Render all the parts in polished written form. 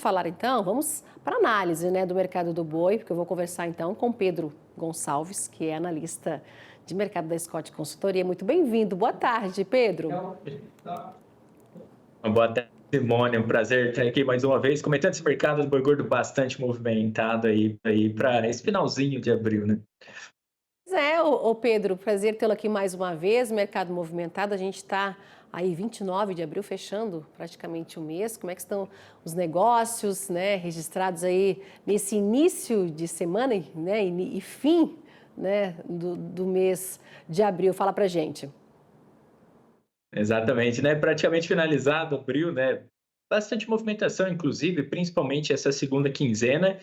falar então, vamos para a análise, né, do mercado do boi, porque eu vou conversar então com Pedro Gonçalves, que é analista de mercado da Scott Consultoria. Muito bem-vindo. Boa tarde, Pedro. Boa tarde, Simone. É um prazer estar aqui mais uma vez, comentando esse mercado do boi gordo bastante movimentado aí para esse finalzinho de abril, né? Pois é, Pedro, prazer tê-lo aqui mais uma vez. Mercado movimentado, a gente está aí 29 de abril, fechando praticamente o mês. Como é que estão os negócios, né, registrados aí nesse início de semana, né, e fim, né, do mês de abril? Fala pra gente. Exatamente, né? Praticamente finalizado abril, né? Bastante movimentação, inclusive, principalmente essa segunda quinzena,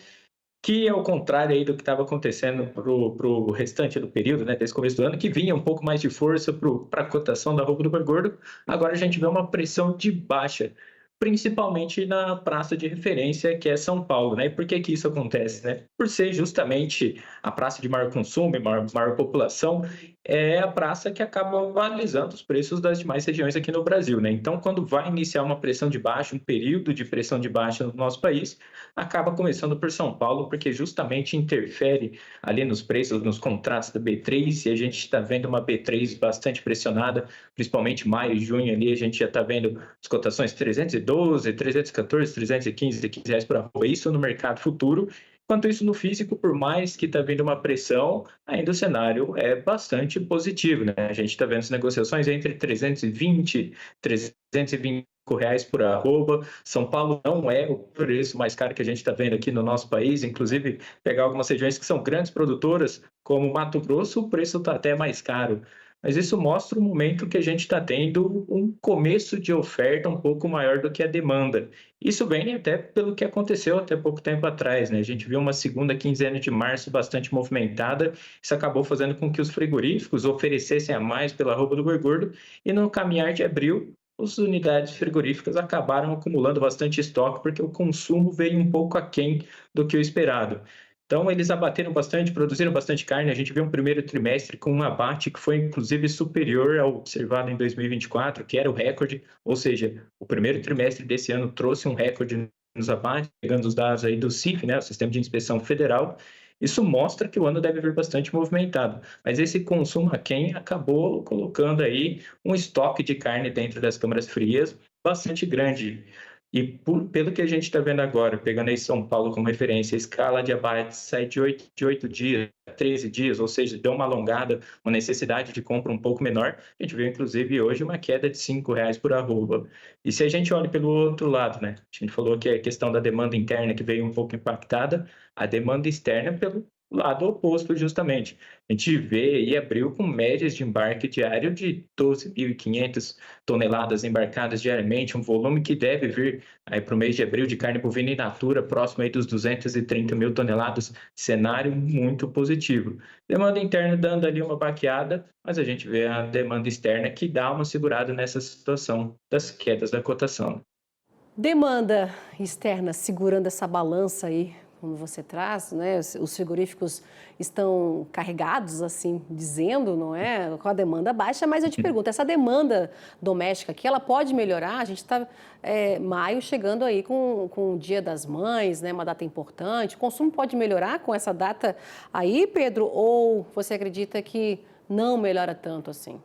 que é o contrário aí do que estava acontecendo pro restante do período, né? Desse começo do ano, que vinha um pouco mais de força para a cotação da roupa do boi gordo. Agora a gente vê uma pressão de baixa, principalmente na praça de referência, que é São Paulo, né? E por que que isso acontece, né? Por ser justamente a praça de maior consumo e maior população, é a praça que acaba valorizando os preços das demais regiões aqui no Brasil, né? Então, quando vai iniciar uma pressão de baixa, um período de pressão de baixa no nosso país, acaba começando por São Paulo, porque justamente interfere ali nos preços, nos contratos da B3, e a gente está vendo uma B3 bastante pressionada, principalmente maio e junho ali, a gente já está vendo as cotações 312, 314, 315 reais por arroba, isso no mercado futuro. Enquanto isso, no físico, por mais que está vindo uma pressão, ainda o cenário é bastante positivo, né? A gente está vendo as negociações entre 320, 325 reais por arroba. São Paulo não é o preço mais caro que a gente está vendo aqui no nosso país. Inclusive, pegar algumas regiões que são grandes produtoras, como Mato Grosso, o preço está até mais caro. Mas isso mostra o momento que a gente está tendo um começo de oferta um pouco maior do que a demanda. Isso vem até pelo que aconteceu até pouco tempo atrás, né? A gente viu uma segunda quinzena de março bastante movimentada. Isso acabou fazendo com que os frigoríficos oferecessem a mais pela arroba do boi gordo. E no caminhar de abril, as unidades frigoríficas acabaram acumulando bastante estoque, porque o consumo veio um pouco aquém do que o esperado. Então, eles abateram bastante, produziram bastante carne. A gente viu um primeiro trimestre com um abate que foi, inclusive, superior ao observado em 2024, que era o recorde. Ou seja, o primeiro trimestre desse ano trouxe um recorde nos abates, pegando os dados aí do CIF, né, o Sistema de Inspeção Federal. Isso mostra que o ano deve vir bastante movimentado. Mas esse consumo aquém acabou colocando aí um estoque de carne dentro das câmaras frias bastante grande. E pelo que a gente está vendo agora, pegando aí São Paulo como referência, a escala de abate sai de 8 dias a 13 dias, ou seja, deu uma alongada, uma necessidade de compra um pouco menor. A gente viu, inclusive, hoje uma queda de R$ 5 por arroba. E se a gente olha pelo outro lado, né? A gente falou que a questão da demanda interna que veio um pouco impactada, a demanda externa pelo lado oposto, justamente. A gente vê aí abril com médias de embarque diário de 12.500 toneladas embarcadas diariamente, um volume que deve vir aí para o mês de abril de carne bovina in natura, próximo aí dos 230 mil toneladas, cenário muito positivo. Demanda interna dando ali uma baqueada, mas a gente vê a demanda externa que dá uma segurada nessa situação das quedas da cotação. Demanda externa segurando essa balança aí, como você traz, né? Os frigoríficos estão carregados, assim, dizendo, não é? Com a demanda baixa, mas eu te pergunto, essa demanda doméstica aqui, ela pode melhorar? A gente está maio chegando aí com o Dia das Mães, né? Uma data importante. O consumo pode melhorar com essa data aí, Pedro? Ou você acredita que não melhora tanto assim?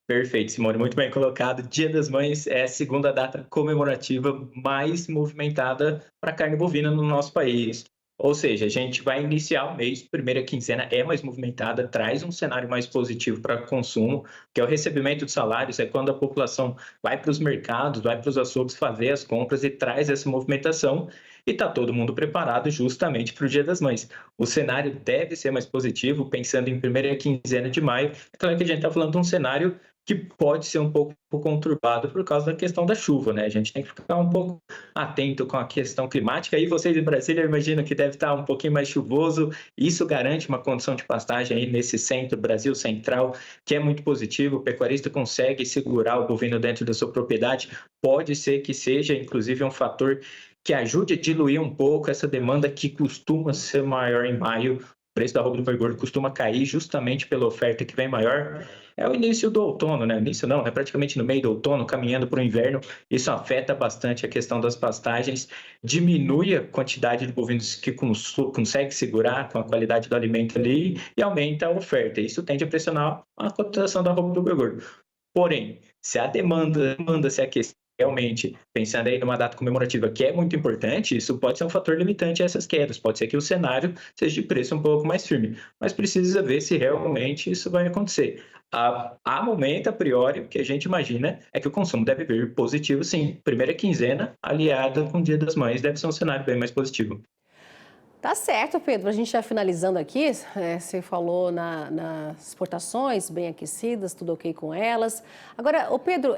Perfeito, Simone, muito bem colocado. Dia das Mães é a segunda data comemorativa mais movimentada para carne bovina no nosso país. Ou seja, a gente vai iniciar o mês, primeira quinzena é mais movimentada, traz um cenário mais positivo para consumo, que é o recebimento de salários, é quando a população vai para os mercados, vai para os açougues fazer as compras e traz essa movimentação. E está todo mundo preparado justamente para o Dia das Mães. O cenário deve ser mais positivo, pensando em primeira quinzena de maio. É claro que a gente está falando de um cenário que pode ser um pouco conturbado por causa da questão da chuva, né? A gente tem que ficar um pouco atento com a questão climática. E vocês em Brasília, eu imagino que deve estar um pouquinho mais chuvoso. Isso garante uma condição de pastagem aí nesse centro, Brasil Central, que é muito positivo. O pecuarista consegue segurar o bovino dentro da sua propriedade. Pode ser que seja, inclusive, um fator que ajude a diluir um pouco essa demanda que costuma ser maior em maio preço da arroba do boi gordo costuma cair justamente pela oferta que vem maior, é o início do outono, né? Início não, é praticamente no meio do outono, caminhando para o inverno. Isso afeta bastante a questão das pastagens, diminui a quantidade de bovinos que consegue segurar com a qualidade do alimento ali e aumenta a oferta. Isso tende a pressionar a cotação da arroba do boi gordo. Porém, se a demanda se aquecer realmente, pensando aí numa data comemorativa que é muito importante, isso pode ser um fator limitante a essas quedas. Pode ser que o cenário seja de preço um pouco mais firme, mas precisa ver se realmente isso vai acontecer. A momento, a priori, o que a gente imagina é que o consumo deve vir positivo, sim. Primeira quinzena, aliada com o Dia das Mães, deve ser um cenário bem mais positivo. Tá certo, Pedro. A gente já finalizando aqui, você falou nas exportações bem aquecidas, tudo ok com elas. Agora, ô Pedro,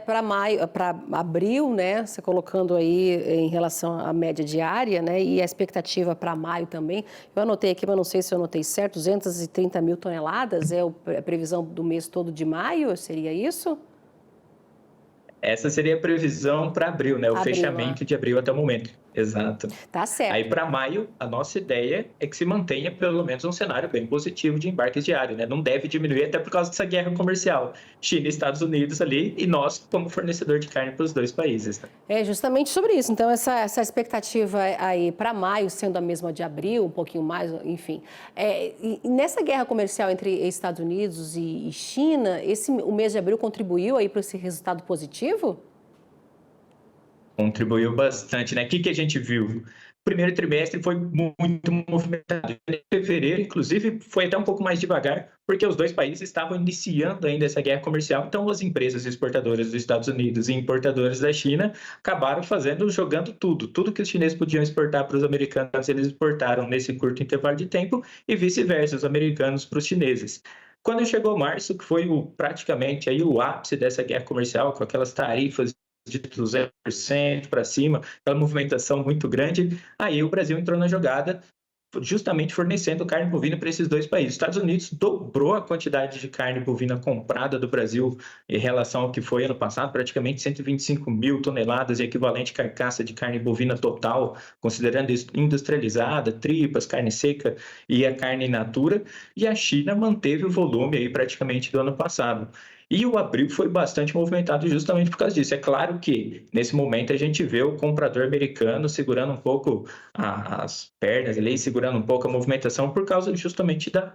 para maio, para abril, né? Você colocando aí em relação à média diária, né? E a expectativa para maio também. Eu anotei aqui, mas não sei se eu anotei certo, 230 mil toneladas é a previsão do mês todo de maio, seria isso? Essa seria a previsão para abril, né? O Abril, fechamento de abril até o momento. Exato. Tá Aí certo. para maio, a nossa ideia é que se mantenha pelo menos um cenário bem positivo de embarques diários, né? Não deve diminuir até por causa dessa guerra comercial. China e Estados Unidos ali e nós como fornecedor de carne para os dois países, né? É justamente sobre isso. Então, essa expectativa aí para maio sendo a mesma de abril, um pouquinho mais, enfim. E nessa guerra comercial entre Estados Unidos e China, o mês de abril contribuiu aí para esse resultado positivo? Contribuiu bastante, né? O que a gente viu? O primeiro trimestre foi muito movimentado. Em fevereiro, inclusive, foi até um pouco mais devagar, porque os dois países estavam iniciando ainda essa guerra comercial. Então, as empresas exportadoras dos Estados Unidos e importadoras da China acabaram jogando tudo que os chineses podiam exportar para os americanos, eles exportaram nesse curto intervalo de tempo e vice-versa, os americanos para os chineses. Quando chegou março, que foi praticamente aí o ápice dessa guerra comercial, com aquelas tarifas de 200% para cima, aquela movimentação muito grande, aí o Brasil entrou na jogada, justamente fornecendo carne bovina para esses dois países. Os Estados Unidos dobrou a quantidade de carne bovina comprada do Brasil em relação ao que foi ano passado, praticamente 125 mil toneladas, equivalente carcaça de carne bovina total, considerando industrializada, tripas, carne seca e a carne in natura, e a China manteve o volume aí praticamente do ano passado. E o abril foi bastante movimentado justamente por causa disso. É claro que, nesse momento, a gente vê o comprador americano segurando um pouco as pernas ali, segurando um pouco a movimentação por causa justamente da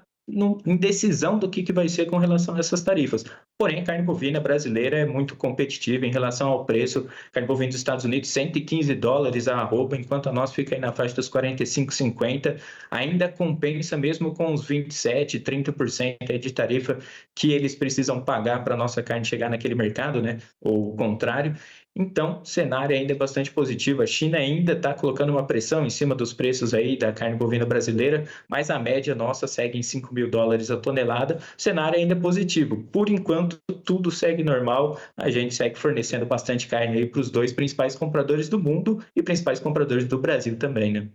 indecisão do que vai ser com relação a essas tarifas. Porém, a carne bovina brasileira é muito competitiva em relação ao preço. A carne bovina dos Estados Unidos, $115 a arroba, enquanto a nossa fica aí na faixa dos 45,50. Ainda compensa mesmo com os 27, 30% de tarifa que eles precisam pagar para a nossa carne chegar naquele mercado, né? Ou o contrário. Então, o cenário ainda é bastante positivo. A China ainda está colocando uma pressão em cima dos preços aí da carne bovina brasileira, mas a média nossa segue em $5.000 a tonelada. O cenário ainda é positivo. Por enquanto, tudo segue normal. A gente segue fornecendo bastante carne aí para os dois principais compradores do mundo e principais compradores do Brasil também, né?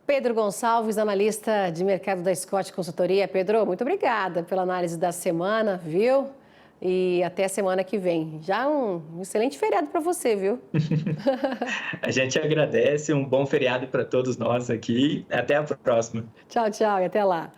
Pedro Gonçalves, analista de mercado da Scott Consultoria. Pedro, muito obrigada pela análise da semana, viu? E até a semana que vem. Já um excelente feriado para você, viu? A gente agradece, um bom feriado para todos nós aqui. Até a próxima. Tchau, tchau e até lá.